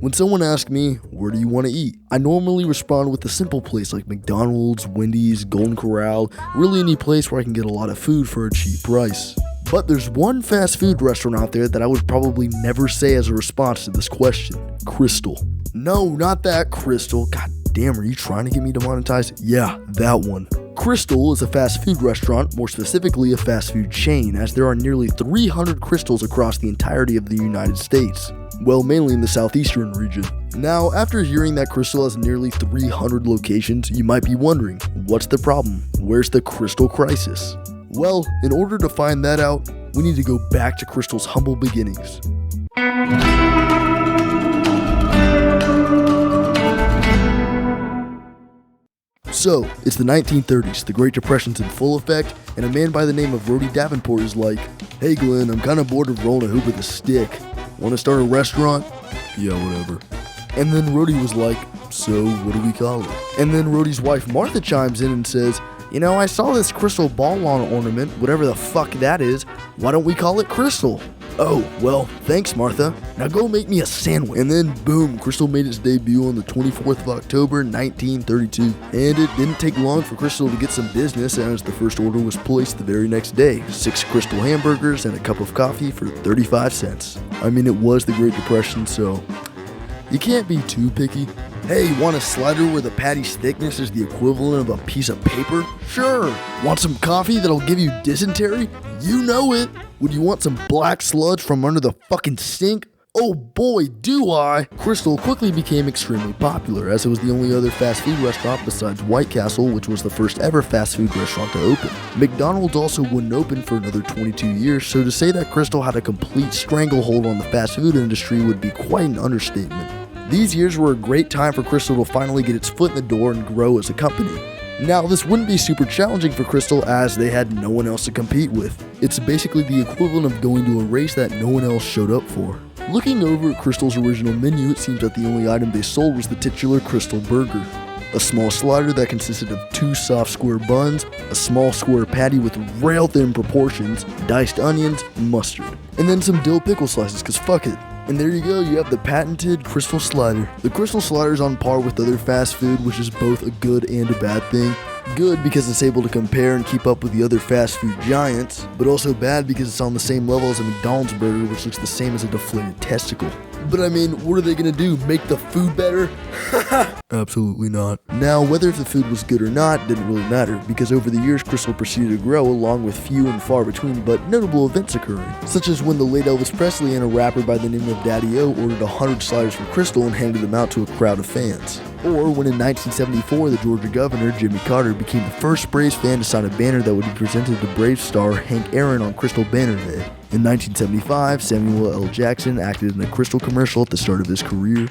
When someone asks me, where do you want to eat? I normally respond with a simple place like McDonald's, Wendy's, Golden Corral, really any place where I can get a lot of food for a cheap price. But there's one fast food restaurant out there that I would probably never say as a response to this question. Krystal. No, not that Krystal. God damn, are you trying to get me demonetized? Yeah, that one. Krystal is a fast food restaurant, more specifically a fast food chain, as there are nearly 300 Krystals across the entirety of the United States. Well, mainly in the southeastern region. Now, after hearing that Krystal has nearly 300 locations, you might be wondering, what's the problem? Where's the Krystal Crisis? Well, in order to find that out, we need to go back to Krystal's humble beginnings. So, it's the 1930s, the Great Depression's in full effect, and a man by the name of Rody Davenport is like, "Hey Glenn, I'm kinda bored of rolling a hoop with a stick. Wanna start a restaurant?" "Yeah, whatever." And then Rody was like, "So, what do we call it?" And then Rody's wife Martha chimes in and says, "You know, I saw this crystal ball lawn ornament, whatever the fuck that is. Why don't we call it Krystal?" "Oh, well, thanks Martha. Now go make me a sandwich." And then boom, Krystal made its debut on the 24th of October, 1932. And it didn't take long for Krystal to get some business, as the first order was placed the very next day. 6 Krystal hamburgers and a cup of coffee for 35 cents. I mean, it was the Great Depression, so you can't be too picky. Hey, want a slider where the patty's thickness is the equivalent of a piece of paper? Sure. Want some coffee that'll give you dysentery? You know it. Would you want some black sludge from under the fucking sink? Oh boy, do I! Krystal quickly became extremely popular, as it was the only other fast food restaurant besides White Castle, which was the first ever fast food restaurant to open. McDonald's also wouldn't open for another 22 years, so to say that Krystal had a complete stranglehold on the fast food industry would be quite an understatement. These years were a great time for Krystal to finally get its foot in the door and grow as a company. Now, this wouldn't be super challenging for Krystal, as they had no one else to compete with. It's basically the equivalent of going to a race that no one else showed up for. Looking over at Krystal's original menu, it seems that the only item they sold was the titular Krystal Burger. A small slider that consisted of 2 soft square buns, a small square patty with rail thin proportions, diced onions, and mustard. And then some dill pickle slices, cause fuck it. And there you go, you have the patented Krystal Slider. The Krystal Slider is on par with other fast food, which is both a good and a bad thing. Good because it's able to compare and keep up with the other fast food giants, but also bad because it's on the same level as a McDonald's burger, which looks the same as a deflated testicle. But I mean, what are they gonna do, make the food better? Absolutely not. Now, whether the food was good or not didn't really matter, because over the years Krystal proceeded to grow along with few and far between but notable events occurring, such as when the late Elvis Presley and a rapper by the name of Daddy-O ordered 100 sliders from Krystal and handed them out to a crowd of fans. Or when in 1974 the Georgia governor, Jimmy Carter, became the first Braves fan to sign a banner that would be presented to Braves star Hank Aaron on Krystal Banner Day. In 1975, Samuel L. Jackson acted in a Krystal commercial at the start of his career.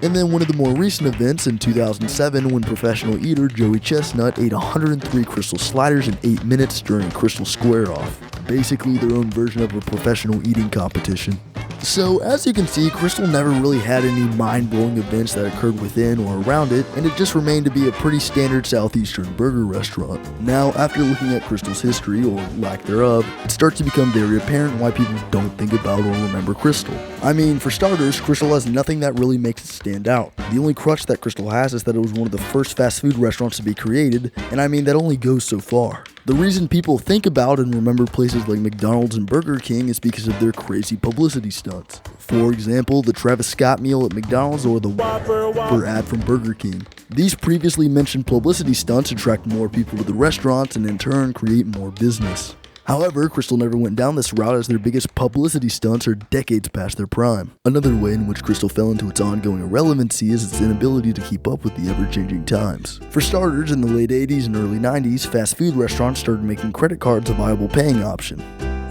And then one of the more recent events in 2007 when professional eater Joey Chestnut ate 103 Krystal sliders in 8 minutes during a Krystal Square Off. Basically their own version of a professional eating competition. So, as you can see, Krystal never really had any mind-blowing events that occurred within or around it, and it just remained to be a pretty standard southeastern burger restaurant. Now, after looking at Krystal's history, or lack thereof, it starts to become very apparent why people don't think about or remember Krystal. I mean, for starters, Krystal has nothing that really makes it stand out. The only crutch that Krystal has is that it was one of the first fast food restaurants to be created, and I mean, that only goes so far. The reason people think about and remember places like McDonald's and Burger King is because of their crazy publicity stunts. For example, the Travis Scott meal at McDonald's or the Whopper ad from Burger King. These previously mentioned publicity stunts attract more people to the restaurants and in turn create more business. However, Krystal never went down this route, as their biggest publicity stunts are decades past their prime. Another way in which Krystal fell into its ongoing irrelevancy is its inability to keep up with the ever-changing times. For starters, in the late 80s and early 90s, fast food restaurants started making credit cards a viable paying option.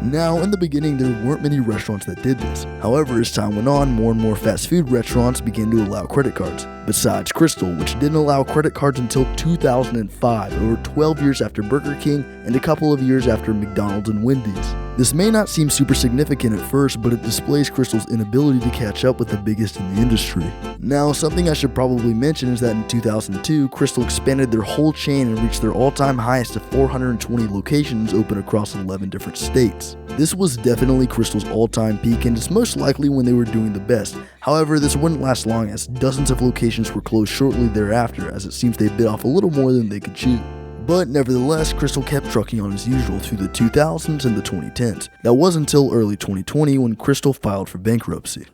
Now, in the beginning, there weren't many restaurants that did this. However, as time went on, more and more fast food restaurants began to allow credit cards. Besides Krystal, which didn't allow credit cards until 2005, over 12 years after Burger King and a couple of years after McDonald's and Wendy's. This may not seem super significant at first, but it displays Krystal's inability to catch up with the biggest in the industry. Now, something I should probably mention is that in 2002, Krystal expanded their whole chain and reached their all-time highest of 420 locations open across 11 different states. This was definitely Krystal's all-time peak, and it's most likely when they were doing the best. However, this wouldn't last long, as dozens of locations were closed shortly thereafter, as it seems they bit off a little more than they could chew. But nevertheless, Krystal kept trucking on as usual through the 2000s and the 2010s. That was until early 2020 when Krystal filed for bankruptcy.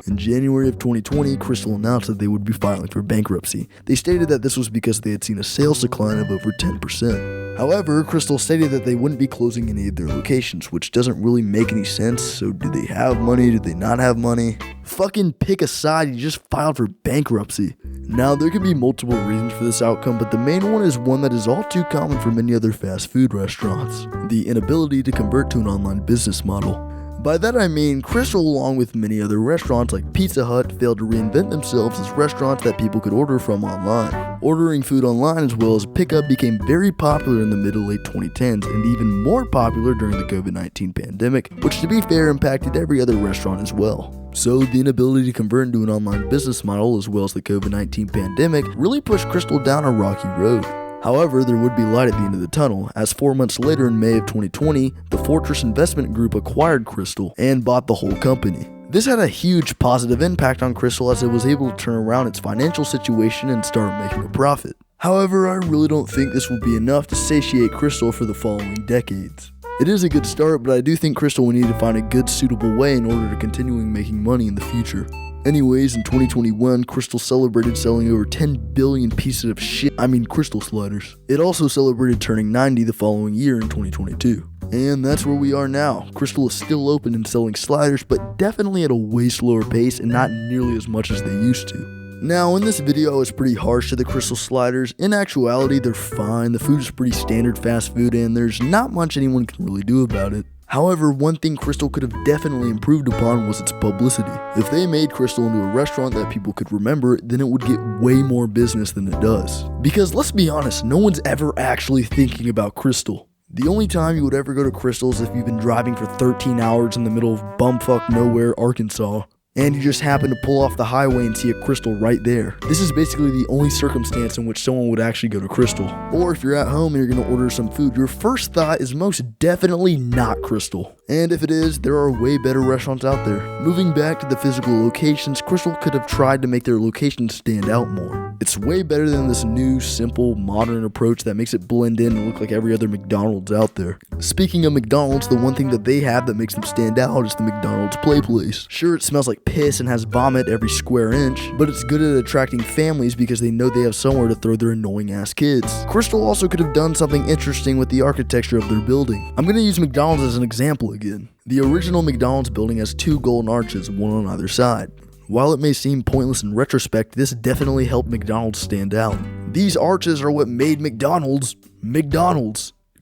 In January of 2020, Krystal announced that they would be filing for bankruptcy. They stated that this was because they had seen a sales decline of over 10%. However, Krystal stated that they wouldn't be closing any of their locations, which doesn't really make any sense. So do they have money? Do they not have money? Fucking pick a side, you just filed for bankruptcy. Now, there could be multiple reasons for this outcome, but the main one is one that is all too common for many other fast food restaurants: the inability to convert to an online business model. By that I mean, Krystal, along with many other restaurants like Pizza Hut, failed to reinvent themselves as restaurants that people could order from online. Ordering food online as well as pickup became very popular in the mid to late 2010s, and even more popular during the COVID-19 pandemic, which to be fair impacted every other restaurant as well. So the inability to convert into an online business model as well as the COVID-19 pandemic really pushed Krystal down a rocky road. However, there would be light at the end of the tunnel, as 4 months later in May of 2020, the Fortress Investment Group acquired Krystal and bought the whole company. This had a huge positive impact on Krystal as it was able to turn around its financial situation and start making a profit. However, I really don't think this will be enough to satiate Krystal for the following decades. It is a good start, but I do think Krystal will need to find a good suitable way in order to continuing making money in the future. Anyways, in 2021, Krystal celebrated selling over 10 billion pieces of Krystal sliders. It also celebrated turning 90 the following year in 2022. And that's where we are now. Krystal is still open and selling sliders, but definitely at a way slower pace and not nearly as much as they used to. Now, in this video I was pretty harsh to the Krystal sliders. In actuality, they're fine. The food is pretty standard fast food and there's not much anyone can really do about it. However, one thing Krystal could have definitely improved upon was its publicity. If they made Krystal into a restaurant that people could remember, then it would get way more business than it does. Because let's be honest, no one's ever actually thinking about Krystal. The only time you would ever go to Krystal is if you've been driving for 13 hours in the middle of bumfuck nowhere, Arkansas, and you just happen to pull off the highway and see a Krystal right there. This is basically the only circumstance in which someone would actually go to Krystal. Or if you're at home and you're going to order some food, your first thought is most definitely not Krystal. And if it is, there are way better restaurants out there. Moving back to the physical locations, Krystal could have tried to make their locations stand out more. It's way better than this new, simple, modern approach that makes it blend in and look like every other McDonald's out there. Speaking of McDonald's, the one thing that they have that makes them stand out is the McDonald's Play Place. Sure, it smells like piss and has vomit every square inch, but it's good at attracting families because they know they have somewhere to throw their annoying ass kids. Krystal also could have done something interesting with the architecture of their building. I'm going to use McDonald's as an example again. The original McDonald's building has two golden arches, one on either side. While it may seem pointless in retrospect, this definitely helped McDonald's stand out. These arches are what made McDonald's.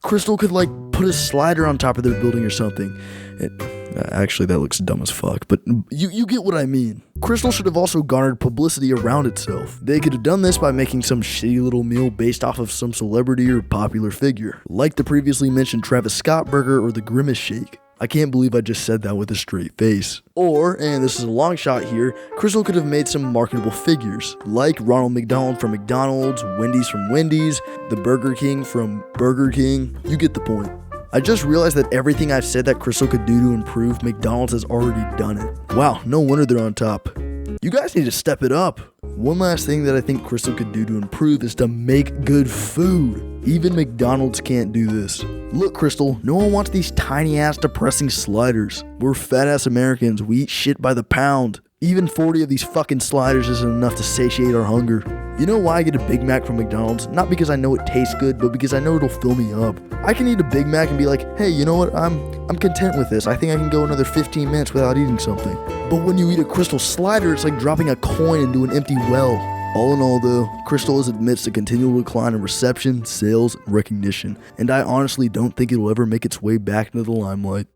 Krystal could put a slider on top of their building or something. Actually, that looks dumb as fuck, but you get what I mean. Krystal should have also garnered publicity around itself. They could have done this by making some shitty little meal based off of some celebrity or popular figure, like the previously mentioned Travis Scott burger or the Grimace Shake. I can't believe I just said that with a straight face. Or, and this is a long shot here, Krystal could have made some marketable figures, like Ronald McDonald from McDonald's, Wendy's from Wendy's, the Burger King from Burger King. You get the point. I just realized that everything I've said that Krystal could do to improve, McDonald's has already done it. Wow, no wonder they're on top. You guys need to step it up. One last thing that I think Krystal could do to improve is to make good food. Even McDonald's can't do this. Look, Krystal, no one wants these tiny ass depressing sliders. We're fat ass Americans, we eat shit by the pound. Even 40 of these fucking sliders isn't enough to satiate our hunger. You know why I get a Big Mac from McDonald's? Not because I know it tastes good, but because I know it'll fill me up. I can eat a Big Mac and be like, hey, you know what, I'm content with this. I think I can go another 15 minutes without eating something. But when you eat a Krystal slider, it's like dropping a coin into an empty well. All in all though, Krystal is amidst a continual decline in reception, sales, and recognition, and I honestly don't think it will ever make its way back into the limelight.